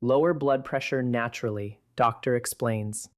Lower blood pressure naturally, doctor explains.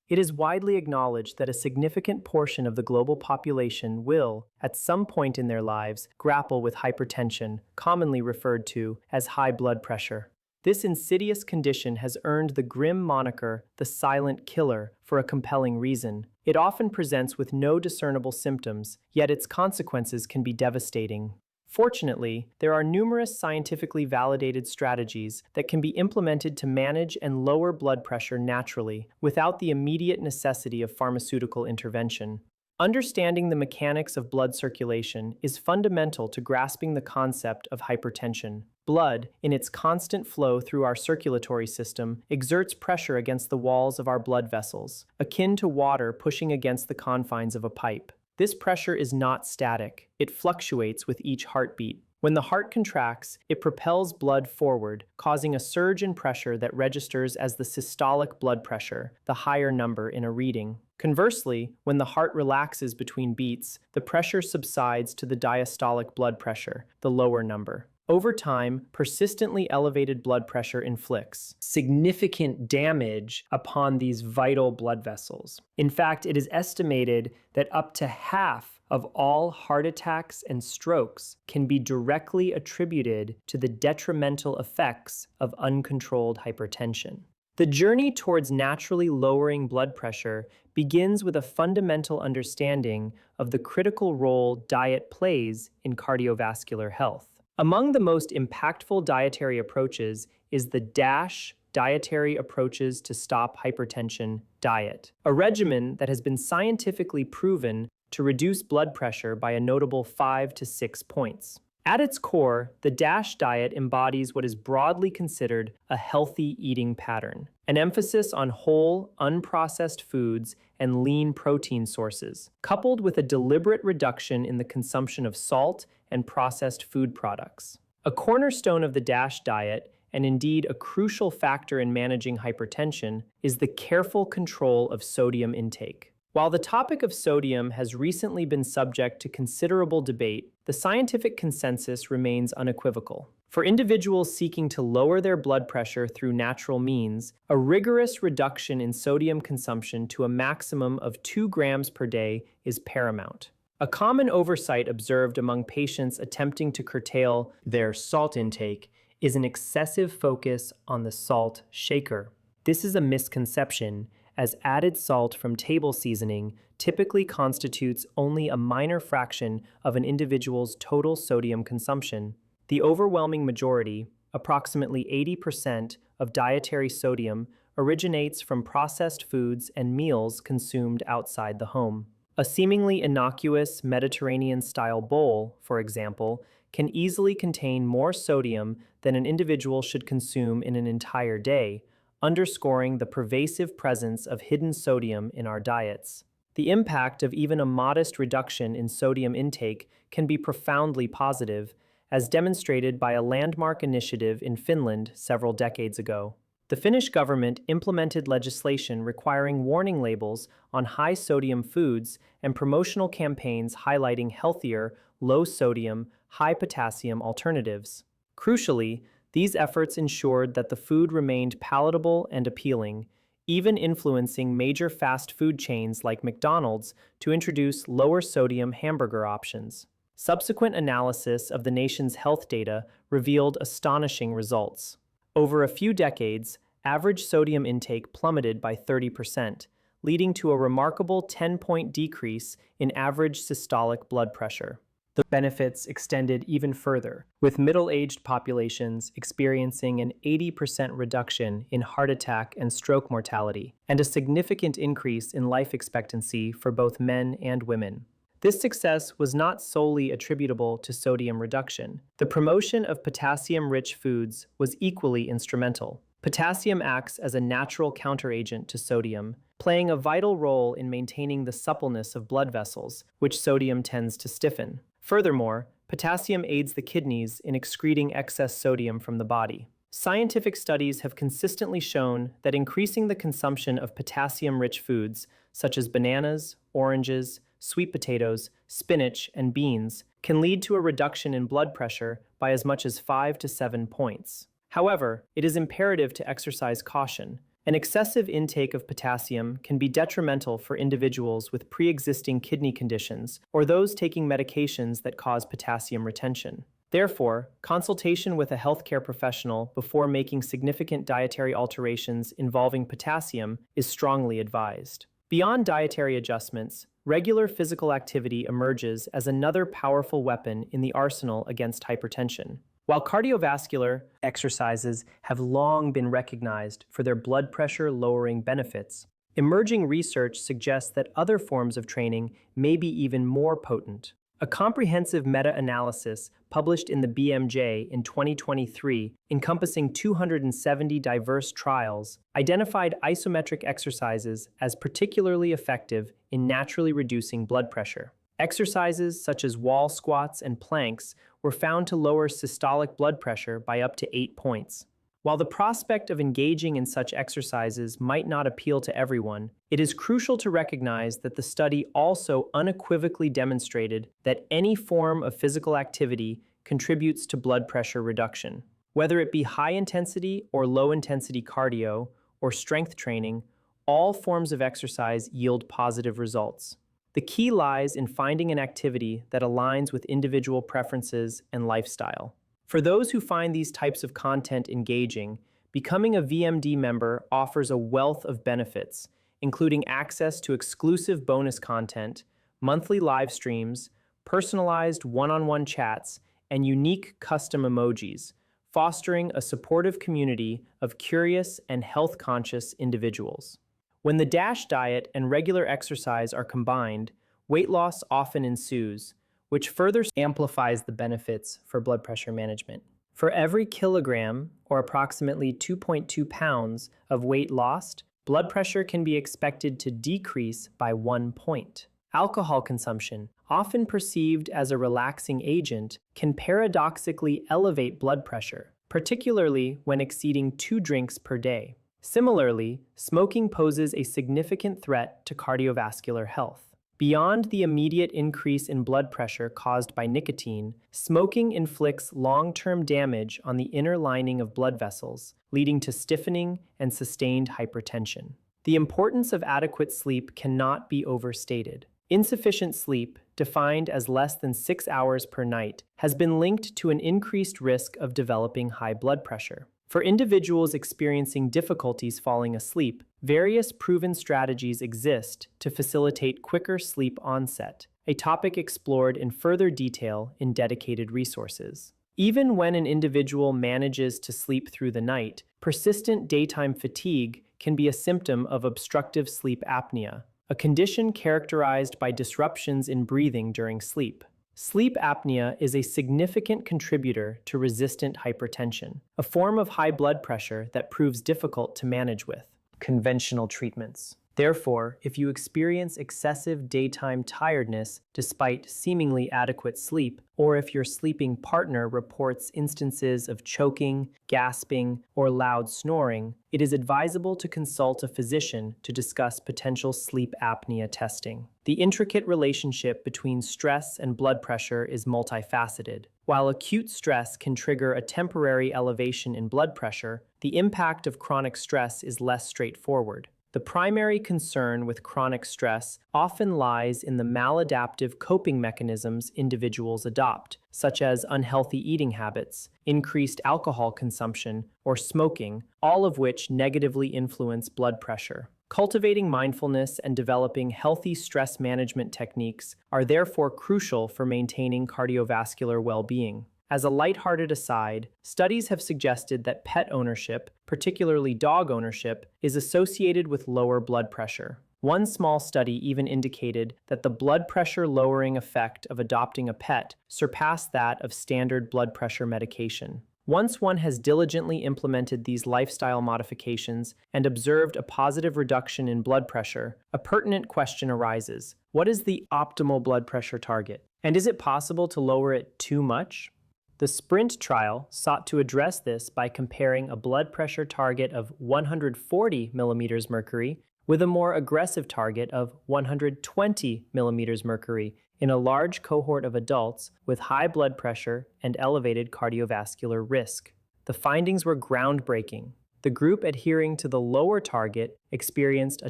It is widely acknowledged that a significant portion of the global population will, at some point in their lives, grapple with hypertension, commonly referred to as high blood pressure. This insidious condition has earned the grim moniker, the silent killer, for a compelling reason. It often presents with no discernible symptoms, yet its consequences can be devastating. Fortunately, there are numerous scientifically validated strategies that can be implemented to manage and lower blood pressure naturally without the immediate necessity of pharmaceutical intervention. Understanding the mechanics of blood circulation is fundamental to grasping the concept of hypertension. Blood, in its constant flow through our circulatory system, exerts pressure against the walls of our blood vessels, akin to water pushing against the confines of a pipe. This pressure is not static. It fluctuates with each heartbeat. When the heart contracts, it propels blood forward, causing a surge in pressure that registers as the systolic blood pressure, the higher number in a reading. Conversely, when the heart relaxes between beats, the pressure subsides to the diastolic blood pressure, the lower number. Over time, persistently elevated blood pressure inflicts significant damage upon these vital blood vessels. In fact, it is estimated that up to half of all heart attacks and strokes can be directly attributed to the detrimental effects of uncontrolled hypertension. The journey towards naturally lowering blood pressure begins with a fundamental understanding of the critical role diet plays in cardiovascular health. Among the most impactful dietary approaches is the DASH Dietary Approaches to Stop Hypertension diet, a regimen that has been scientifically proven to reduce blood pressure by a notable 5 to 6 points. At its core, the DASH diet embodies what is broadly considered a healthy eating pattern, an emphasis on whole, unprocessed foods and lean protein sources, coupled with a deliberate reduction in the consumption of salt and processed food products. A cornerstone of the DASH diet, and indeed a crucial factor in managing hypertension, is the careful control of sodium intake. While the topic of sodium has recently been subject to considerable debate, the scientific consensus remains unequivocal. For individuals seeking to lower their blood pressure through natural means, a rigorous reduction in sodium consumption to a maximum of 2 grams per day is paramount. A common oversight observed among patients attempting to curtail their salt intake is an excessive focus on the salt shaker. This is a misconception, as added salt from table seasoning typically constitutes only a minor fraction of an individual's total sodium consumption. The overwhelming majority, approximately 80% of dietary sodium, originates from processed foods and meals consumed outside the home. A seemingly innocuous Mediterranean-style bowl, for example, can easily contain more sodium than an individual should consume in an entire day, underscoring the pervasive presence of hidden sodium in our diets. The impact of even a modest reduction in sodium intake can be profoundly positive, as demonstrated by a landmark initiative in Finland several decades ago. The Finnish government implemented legislation requiring warning labels on high-sodium foods and promotional campaigns highlighting healthier, low-sodium, high-potassium alternatives. Crucially, these efforts ensured that the food remained palatable and appealing, even influencing major fast food chains like McDonald's to introduce lower-sodium hamburger options. Subsequent analysis of the nation's health data revealed astonishing results. Over a few decades, average sodium intake plummeted by 30%, leading to a remarkable 10-point decrease in average systolic blood pressure. The benefits extended even further, with middle-aged populations experiencing an 80% reduction in heart attack and stroke mortality, and a significant increase in life expectancy for both men and women. This success was not solely attributable to sodium reduction. The promotion of potassium-rich foods was equally instrumental. Potassium acts as a natural counteragent to sodium, playing a vital role in maintaining the suppleness of blood vessels, which sodium tends to stiffen. Furthermore, potassium aids the kidneys in excreting excess sodium from the body. Scientific studies have consistently shown that increasing the consumption of potassium-rich foods, such as bananas, oranges, sweet potatoes, spinach, and beans, can lead to a reduction in blood pressure by as much as 5 to 7 points. However, it is imperative to exercise caution. An excessive intake of potassium can be detrimental for individuals with pre-existing kidney conditions or those taking medications that cause potassium retention. Therefore, consultation with a healthcare professional before making significant dietary alterations involving potassium is strongly advised. Beyond dietary adjustments, regular physical activity emerges as another powerful weapon in the arsenal against hypertension. While cardiovascular exercises have long been recognized for their blood pressure lowering benefits, emerging research suggests that other forms of training may be even more potent. A comprehensive meta-analysis published in the BMJ in 2023, encompassing 270 diverse trials, identified isometric exercises as particularly effective in naturally reducing blood pressure. Exercises such as wall squats and planks were found to lower systolic blood pressure by up to 8 points. While the prospect of engaging in such exercises might not appeal to everyone, it is crucial to recognize that the study also unequivocally demonstrated that any form of physical activity contributes to blood pressure reduction. Whether it be high-intensity or low-intensity cardio or strength training, all forms of exercise yield positive results. The key lies in finding an activity that aligns with individual preferences and lifestyle. For those who find these types of content engaging, becoming a VMD member offers a wealth of benefits, including access to exclusive bonus content, monthly live streams, personalized one-on-one chats, and unique custom emojis, fostering a supportive community of curious and health-conscious individuals. When the DASH diet and regular exercise are combined, weight loss often ensues, which further amplifies the benefits for blood pressure management. For every kilogram, or approximately 2.2 pounds, of weight lost, blood pressure can be expected to decrease by 1 point. Alcohol consumption, often perceived as a relaxing agent, can paradoxically elevate blood pressure, particularly when exceeding 2 drinks per day. Similarly, smoking poses a significant threat to cardiovascular health. Beyond the immediate increase in blood pressure caused by nicotine, smoking inflicts long-term damage on the inner lining of blood vessels, leading to stiffening and sustained hypertension. The importance of adequate sleep cannot be overstated. Insufficient sleep, defined as less than 6 hours per night, has been linked to an increased risk of developing high blood pressure. For individuals experiencing difficulties falling asleep, various proven strategies exist to facilitate quicker sleep onset, a topic explored in further detail in dedicated resources. Even when an individual manages to sleep through the night, persistent daytime fatigue can be a symptom of obstructive sleep apnea, a condition characterized by disruptions in breathing during sleep. Sleep apnea is a significant contributor to resistant hypertension, a form of high blood pressure that proves difficult to manage with conventional treatments. Therefore, if you experience excessive daytime tiredness despite seemingly adequate sleep, or if your sleeping partner reports instances of choking, gasping, or loud snoring, it is advisable to consult a physician to discuss potential sleep apnea testing. The intricate relationship between stress and blood pressure is multifaceted. While acute stress can trigger a temporary elevation in blood pressure, the impact of chronic stress is less straightforward. The primary concern with chronic stress often lies in the maladaptive coping mechanisms individuals adopt, such as unhealthy eating habits, increased alcohol consumption, or smoking, all of which negatively influence blood pressure. Cultivating mindfulness and developing healthy stress management techniques are therefore crucial for maintaining cardiovascular well-being. As a lighthearted aside, studies have suggested that pet ownership, particularly dog ownership, is associated with lower blood pressure. One small study even indicated that the blood pressure lowering effect of adopting a pet surpassed that of standard blood pressure medication. Once one has diligently implemented these lifestyle modifications and observed a positive reduction in blood pressure, a pertinent question arises: what is the optimal blood pressure target? And is it possible to lower it too much? The SPRINT trial sought to address this by comparing a blood pressure target of 140 millimeters mercury with a more aggressive target of 120 millimeters mercury in a large cohort of adults with high blood pressure and elevated cardiovascular risk. The findings were groundbreaking. The group adhering to the lower target experienced a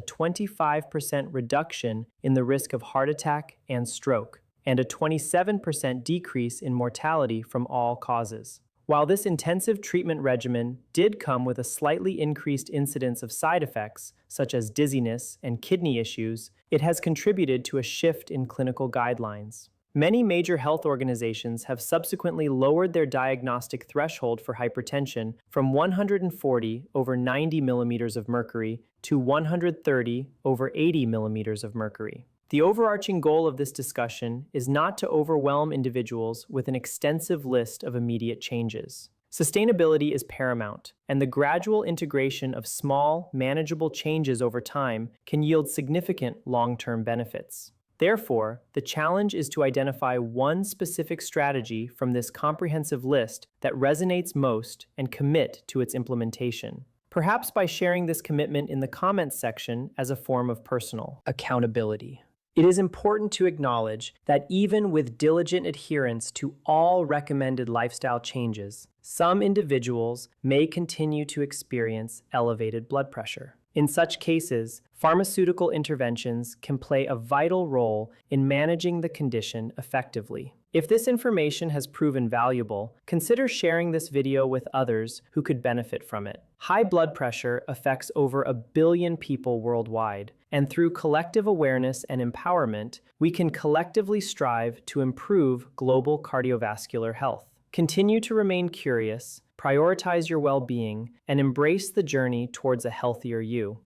25% reduction in the risk of heart attack and stroke, and a 27% decrease in mortality from all causes. While this intensive treatment regimen did come with a slightly increased incidence of side effects, such as dizziness and kidney issues, it has contributed to a shift in clinical guidelines. Many major health organizations have subsequently lowered their diagnostic threshold for hypertension from 140 over 90 millimeters of mercury to 130 over 80 millimeters of mercury. The overarching goal of this discussion is not to overwhelm individuals with an extensive list of immediate changes. Sustainability is paramount, and the gradual integration of small, manageable changes over time can yield significant long-term benefits. Therefore, the challenge is to identify one specific strategy from this comprehensive list that resonates most and commit to its implementation. Perhaps by sharing this commitment in the comments section as a form of personal accountability. It is important to acknowledge that even with diligent adherence to all recommended lifestyle changes, some individuals may continue to experience elevated blood pressure. In such cases, pharmaceutical interventions can play a vital role in managing the condition effectively. If this information has proven valuable, consider sharing this video with others who could benefit from it. High blood pressure affects over 1 billion people worldwide, and through collective awareness and empowerment, we can collectively strive to improve global cardiovascular health. Continue to remain curious, prioritize your well-being, and embrace the journey towards a healthier you.